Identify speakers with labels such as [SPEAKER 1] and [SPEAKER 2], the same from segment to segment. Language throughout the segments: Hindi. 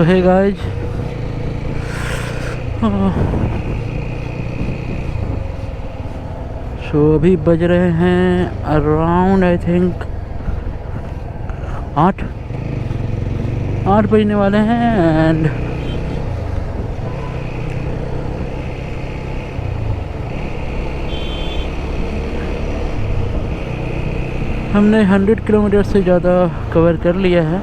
[SPEAKER 1] सो हे गाइज, सो अभी बज रहे हैं अराउंड आई थिंक 8 बजने वाले हैं। एंड हमने 100 किलोमीटर से ज़्यादा कवर कर लिया है।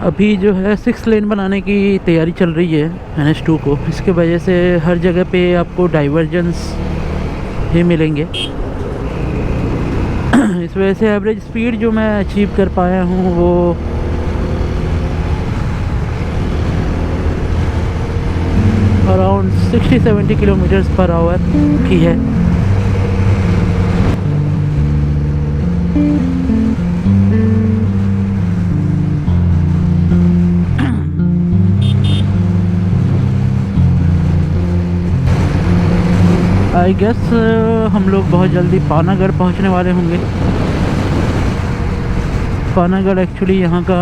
[SPEAKER 1] अभी जो है 6 लेन बनाने की तैयारी चल रही है NH2 को। इसके वजह से हर जगह पे आपको डाइवर्जेंस ही मिलेंगे। इस वजह से एवरेज स्पीड जो मैं अचीव कर पाया हूँ वो अराउंड 60-70 किलोमीटर्स पर आवर की है। आई गेस हम लोग बहुत जल्दी पानागढ़ पहुंचने वाले होंगे। पानागढ़ एक्चुअली यहाँ का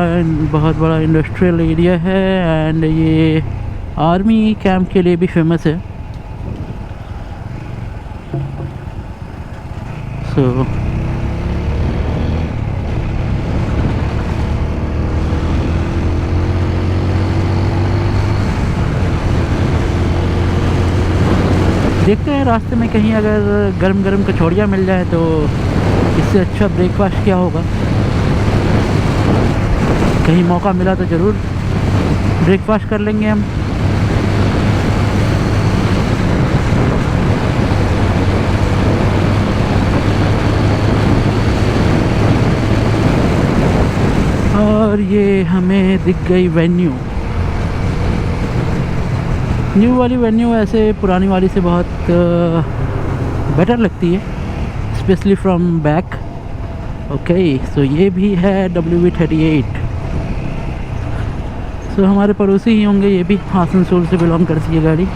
[SPEAKER 1] बहुत बड़ा इंडस्ट्रियल एरिया है एंड ये आर्मी कैंप के लिए भी फेमस है। सो देखते हैं रास्ते में कहीं अगर गरम गरम कचौड़ियाँ मिल जाए तो इससे अच्छा ब्रेकफास्ट क्या होगा। कहीं मौका मिला तो ज़रूर ब्रेकफास्ट कर लेंगे हम। और ये हमें दिख गई वेन्यू। न्यू वाली वेन्यू ऐसे पुरानी वाली से बहुत बेटर लगती है, specially from back. Okay, so ये भी है WV38। सो हमारे पड़ोसी ही होंगे, ये भी आसनसोल से बिलोंग करती है गाड़ी।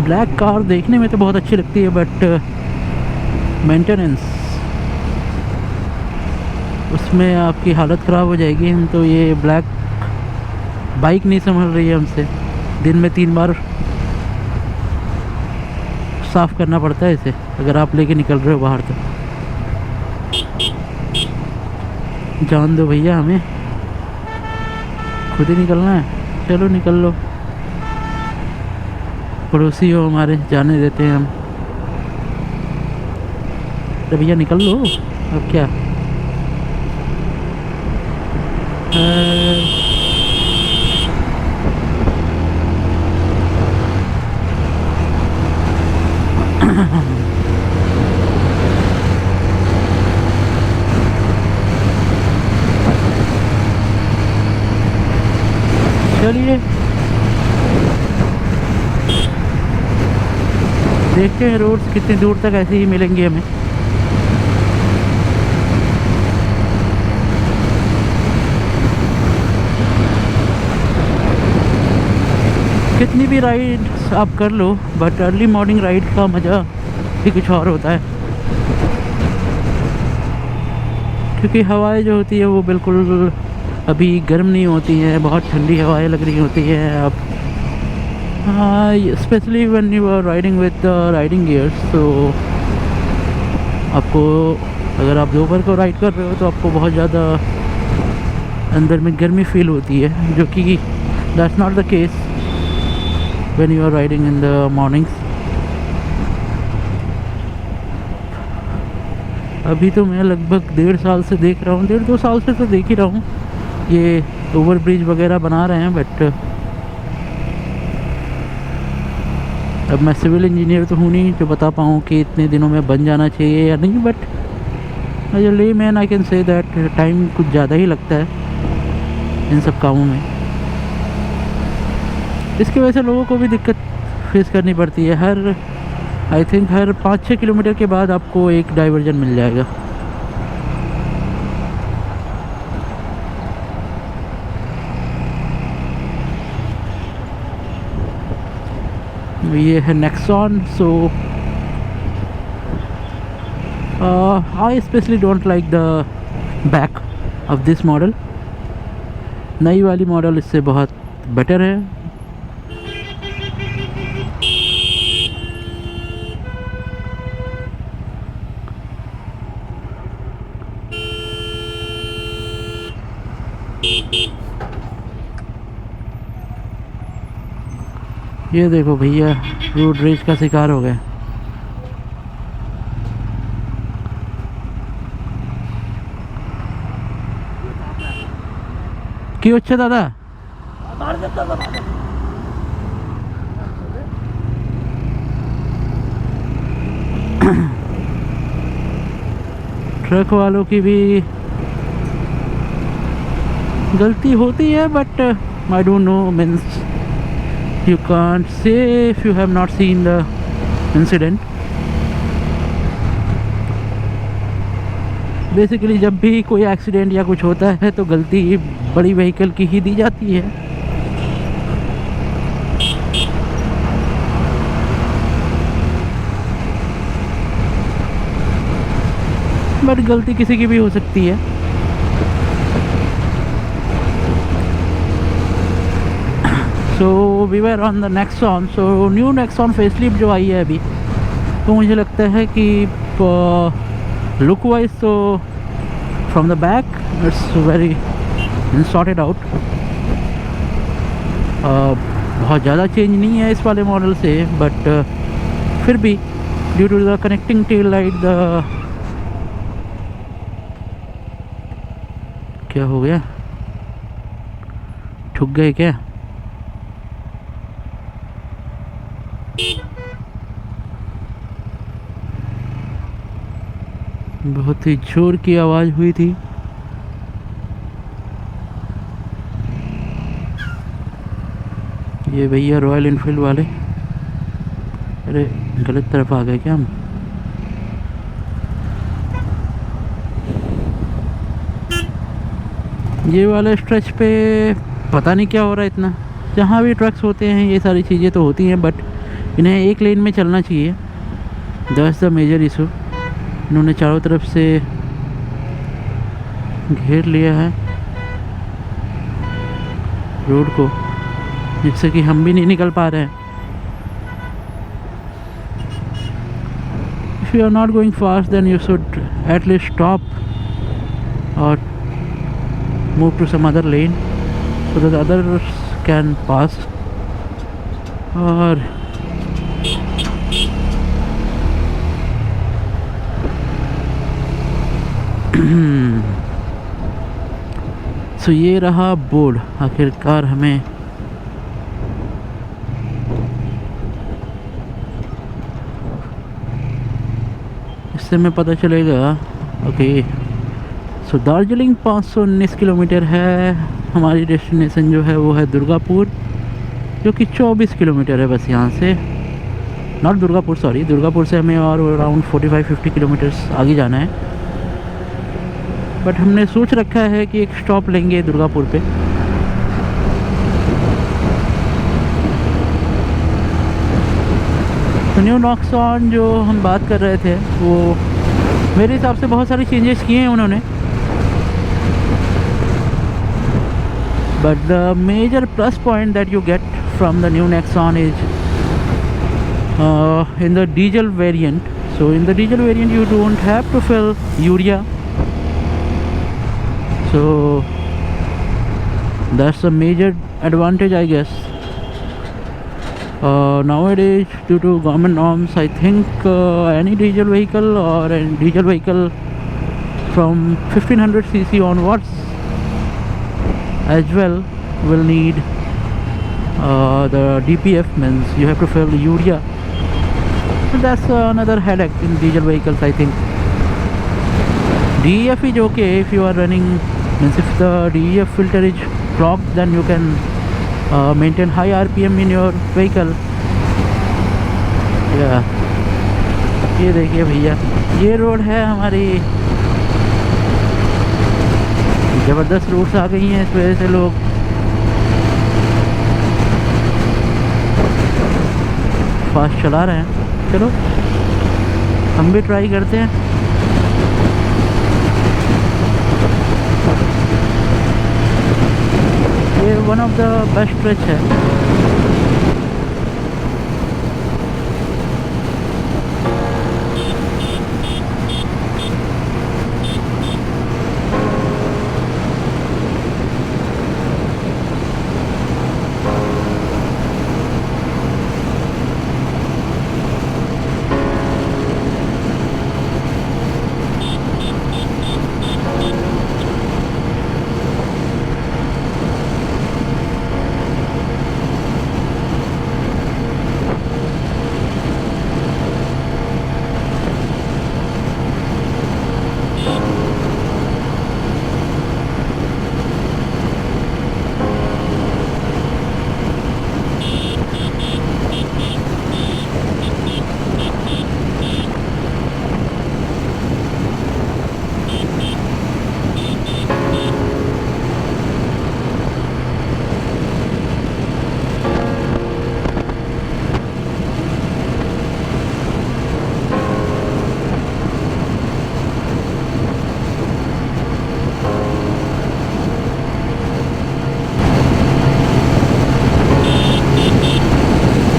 [SPEAKER 1] ब्लैक कार देखने में तो बहुत अच्छी लगती है बट मेंटेनेंस उसमें आपकी हालत ख़राब हो जाएगी। हम तो ये ब्लैक बाइक नहीं संभल रही है हमसे। दिन में 3 बार साफ़ करना पड़ता है इसे अगर आप लेके निकल रहे हो बाहर। तो जान दो भैया, हमें खुद ही निकलना है। चलो निकल लो, पड़ोसी हो हमारे, जाने देते हैं हम। तो भैया निकल लो, अब क्या। चलिए देखते हैं रोड्स कितनी दूर तक ऐसे ही मिलेंगे हमें। कितनी भी राइड आप कर लो बट अर्ली मॉर्निंग राइड का मज़ा भी कुछ और होता है, क्योंकि हवाएं जो होती है वो बिल्कुल अभी गर्म नहीं होती हैं, बहुत ठंडी हवाएं लग रही होती हैं। आप specially when you are riding with riding gears, तो आपको अगर आप दोपहर को राइड कर रहे हो तो आपको बहुत ज़्यादा अंदर में गर्मी फील होती है, जो कि that's not the case when you are riding in the mornings. अभी तो मैं लगभग 1.5 साल से देख रहा हूँ, 1.5-2 साल से तो देख ही रहा हूँ ये ओवर ब्रिज वगैरह बना रहे हैं। बट अब मैं सिविल इंजीनियर तो हूँ नहीं जो बता पाऊँ कि इतने दिनों में बन जाना चाहिए या नहीं, but as a layman I can say that time कुछ ज़्यादा ही लगता है इन सब कामों में। इसकी वजह से लोगों को भी दिक्कत फेस करनी पड़ती है। आई थिंक हर 5-6 किलोमीटर के बाद आपको एक डाइवर्जन मिल जाएगा। ये है Nexon. So I specially don't like the back of this model. नई वाली मॉडल इससे बहुत बेटर है. ये देखो भैया, रोड रेज का शिकार हो गए. क्यों अच्छा दादा? ट्रक वालों की भी गलती होती है, but I don't know, means you can't say if you have not seen the incident. Basically जब भी कोई एक्सीडेंट या कुछ होता है तो गलती बड़ी व्हीकल की ही दी जाती है. बट गलती किसी की भी हो सकती है. So we were on the Nexon. So new Nexon facelift जो आई है अभी, तो मुझे लगता है कि लुक वाइज तो from the back it's very sorted out. बहुत ज़्यादा चेंज नहीं है इस वाले मॉडल से, बट फिर भी due to the connecting tail light, the क्या हो गया, ठुक गए क्या? बहुत ही जोर की आवाज़ हुई थी. ये भैया रॉयल इनफील्ड वाले, अरे गलत तरफ आ गए क्या हम? ये वाले स्ट्रेच पे पता नहीं क्या हो रहा है इतना. जहाँ भी ट्रक्स होते हैं ये सारी चीज़ें तो होती हैं, बट इन्हें एक लेन में चलना चाहिए. That's the major issue. इन्होंने चारों तरफ से घेर लिया है रोड को, जिससे कि हम भी नहीं निकल पा रहे हैं. If you are not going fast then you should at least stop और move to some other lane so that others can pass. और सो ये रहा बोर्ड. आखिरकार हमें इससे में पता चलेगा. ओके, सो दार्जिलिंग 519 किलोमीटर है. हमारी डेस्टिनेशन जो है वो है दुर्गापुर, जो कि 24 किलोमीटर है बस यहाँ से. नॉट दुर्गापुर, सॉरी, दुर्गापुर से हमें और अराउंड 45-50 किलोमीटर्स आगे जाना है. बट हमने सोच रखा है कि एक स्टॉप लेंगे दुर्गापुर पे. तो न्यू नेक्सॉन जो हम बात कर रहे थे, वो मेरे हिसाब से बहुत सारी चेंजेस किए हैं उन्होंने. But the major plus point that you get from the new Nexon is in the diesel variant. So in the diesel variant you don't have to fill urea. So that's a major advantage, I guess. Nowadays, due to government norms, I think any diesel vehicle or a diesel vehicle from 1500 cc onwards as well will need the DPF, means you have to fill the urea. So that's another headache in diesel vehicles, I think. DEF is okay if you are running, means if the DEF filter is blocked, then you can maintain high RPM in your vehicle. Yeah. ये देखिए भैया, ये रोड है हमारी. ज़बरदस्त रोड्स आ गई हैं, इस वजह से लोग फास्ट चला रहे हैं। चलो हम भी ट्राई करते हैं। ये one of the best stretch है।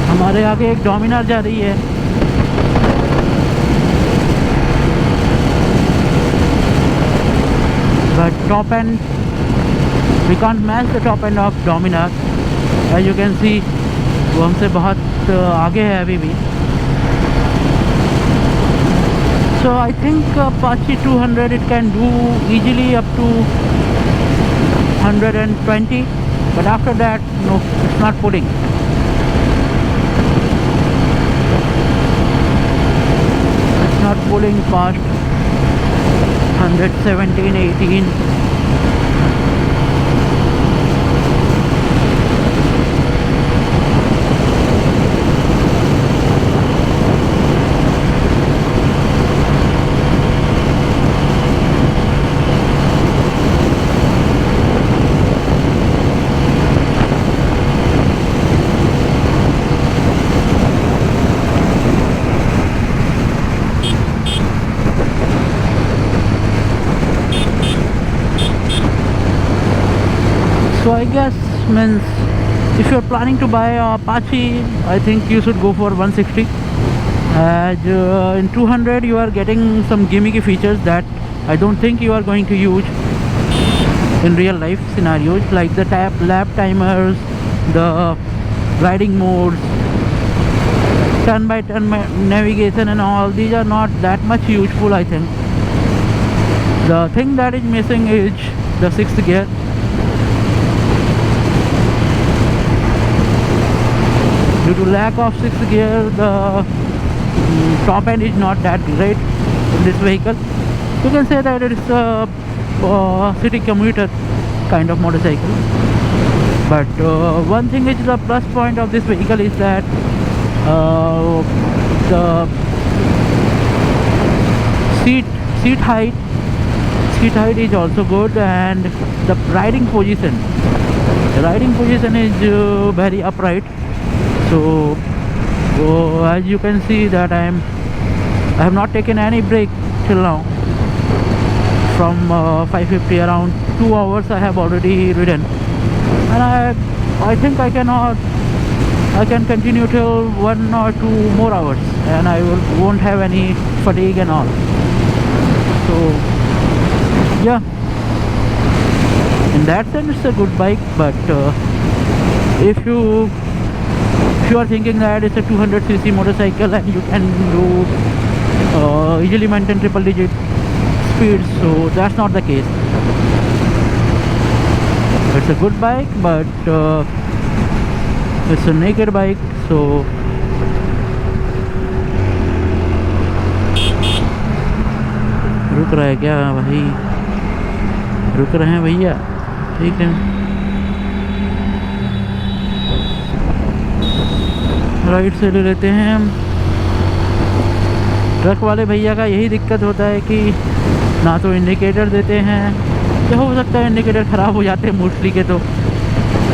[SPEAKER 1] हमारे आगे एक डोमिनार जा रही है। But top end we can't match the top end of Dominar. As you can see वो हमसे बहुत आगे है अभी भी। So I think Apache 200 it can do easily up to 120, but after that no, it's not pulling. Not pulling past 117, 18. So I guess means if you're planning to buy a Apache, I think you should go for 160. As in 200 you are getting some gimmicky features that I don't think you are going to use in real life scenarios, like the lap timers, the riding modes, turn by turn navigation and all. These are not that much useful. I think the thing that is missing is the 6th gear. Due to lack of 6th gear, the top end is not that great in this vehicle. You can say that it is a city commuter kind of motorcycle. But one thing is the plus point of this vehicle is that the seat height is also good, and the riding position. The riding position is very upright. So as you can see that I have not taken any break till now. From 550 around 2 hours I have already ridden, and I think I can continue till 1 or 2 more hours, and I won't have any fatigue and all. So yeah, in that sense it's a good bike. But if you are thinking that it's a 200cc motorcycle and you can do easily maintain triple digit speeds, so that's not the case. It's a good bike, but it's a naked bike, so रुक रहा है क्या भाई? रुक रहे हैं भैया, ठीक है। राइट से ले लेते हैं हम। ट्रक वाले भैया का यही दिक्कत होता है कि ना तो इंडिकेटर देते हैं, या हो सकता है इंडिकेटर ख़राब हो जाते हैं मोस्टली के, तो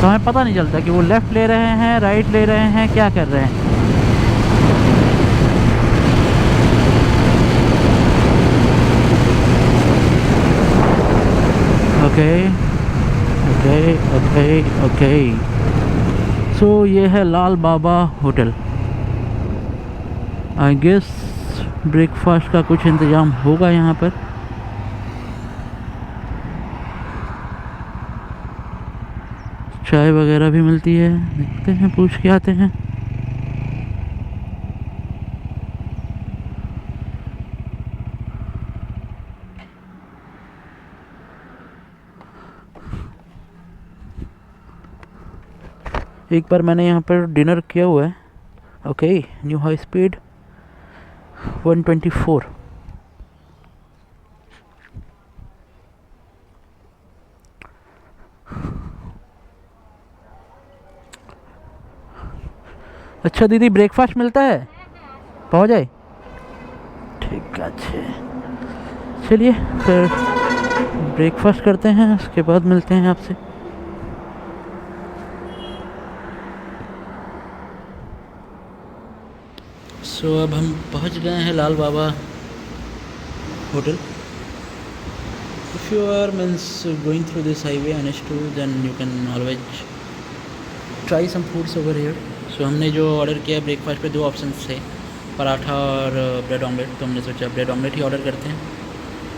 [SPEAKER 1] हमें पता नहीं चलता कि वो लेफ़्ट ले रहे हैं, राइट ले रहे हैं, क्या कर रहे हैं। Okay okay okay okay. So ये है Lal Baba hotel. I guess breakfast का कुछ इंतज़ाम होगा यहाँ पर। चाय वगैरह भी मिलती है, देखते हैं पूछ के आते हैं। एक बार मैंने यहाँ पर डिनर किया हुआ है। Okay, new high speed 124। अच्छा दीदी, ब्रेकफास्ट मिलता है? पहुँच जाए, ठीक है। अच्छे, चलिए फिर ब्रेकफास्ट करते हैं, उसके बाद मिलते हैं आपसे। सो अब हम पहुंच गए हैं Lal Baba hotel. If you are means going through this highway NH2 then you can always try some foods over here. So हमने जो ऑर्डर किया ब्रेकफास्ट पे 2 ऑप्शंस थे, पराठा और ब्रेड ऑमलेट। तो हमने सोचा ब्रेड ऑमलेट ही ऑर्डर करते हैं,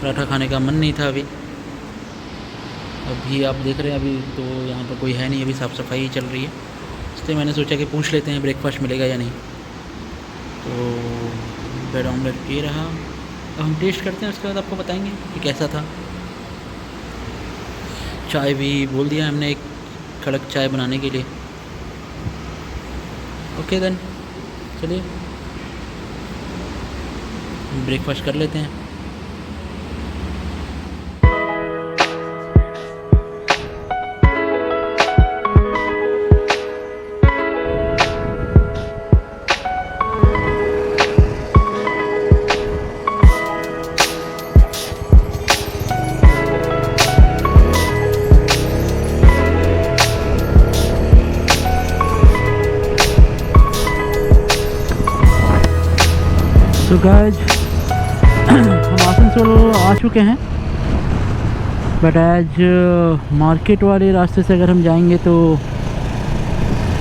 [SPEAKER 1] पराठा खाने का मन नहीं था अभी। अभी आप देख रहे हैं अभी तो यहाँ पर कोई है नहीं, अभी साफ़ सफाई चल रही है, इसलिए मैंने सोचा कि पूछ लेते हैं ब्रेकफास्ट मिलेगा या नहीं। तो ब्रेड ऑमलेट ये रहा, अब हम टेस्ट करते हैं, उसके बाद आपको बताएंगे कि कैसा था। चाय भी बोल दिया हमने, एक कड़क चाय बनाने के लिए। ओके देन, चलिए ब्रेकफास्ट कर लेते हैं। तो गाइज हम आसनसोल आ चुके हैं, बट आज मार्केट वाले रास्ते से अगर हम जाएंगे तो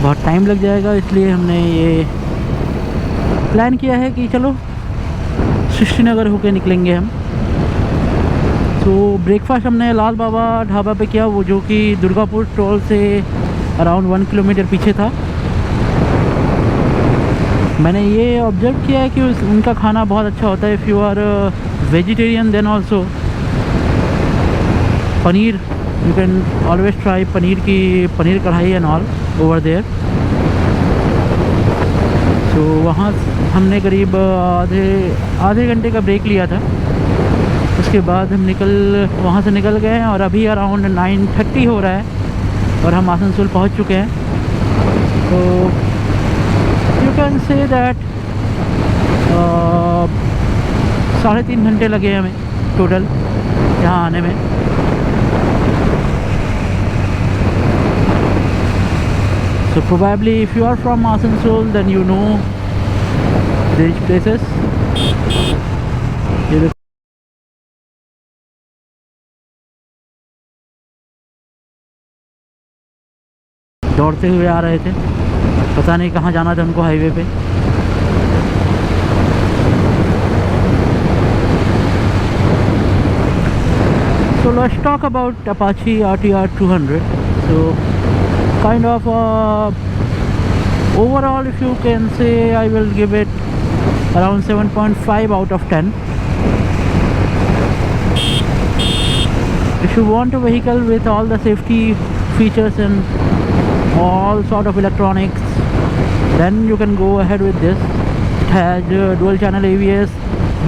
[SPEAKER 1] बहुत टाइम लग जाएगा, इसलिए हमने ये प्लान किया है कि चलो सृष्टि नगर होके निकलेंगे हम। तो ब्रेकफास्ट हमने लाल बाबा ढाबा पे किया, वो जो कि दुर्गापुर टोल से अराउंड 1 किलोमीटर पीछे था। मैंने ये ऑब्जर्व किया है कि उनका खाना बहुत अच्छा होता है। If you are vegetarian then also paneer, you can always try paneer kadai and all over there. तो वहाँ हमने करीब आधे घंटे का ब्रेक लिया था, उसके बाद हम वहाँ से निकल गए हैं और अभी अराउंड 9:30 हो रहा है और हम आसनसोल पहुँच चुके हैं। तो यू कैन से दैट 3.5 घंटे लगे हमें टोटल यहाँ आने में। So probably if you are from Asansol then you know these places. दौड़ते हुए आ रहे थे, पता नहीं कहाँ जाना था उनको हाईवे पे। So let's talk about Apache RTR 200. So kind of overall, if you can say, I will give it around 7.5 out of 10. If you want a vehicle with all the safety features and all sort of electronics, then you can go ahead with this. It has dual channel ABS,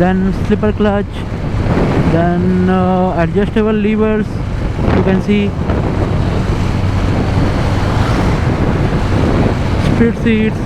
[SPEAKER 1] then slipper clutch, then adjustable levers, you can see split seats,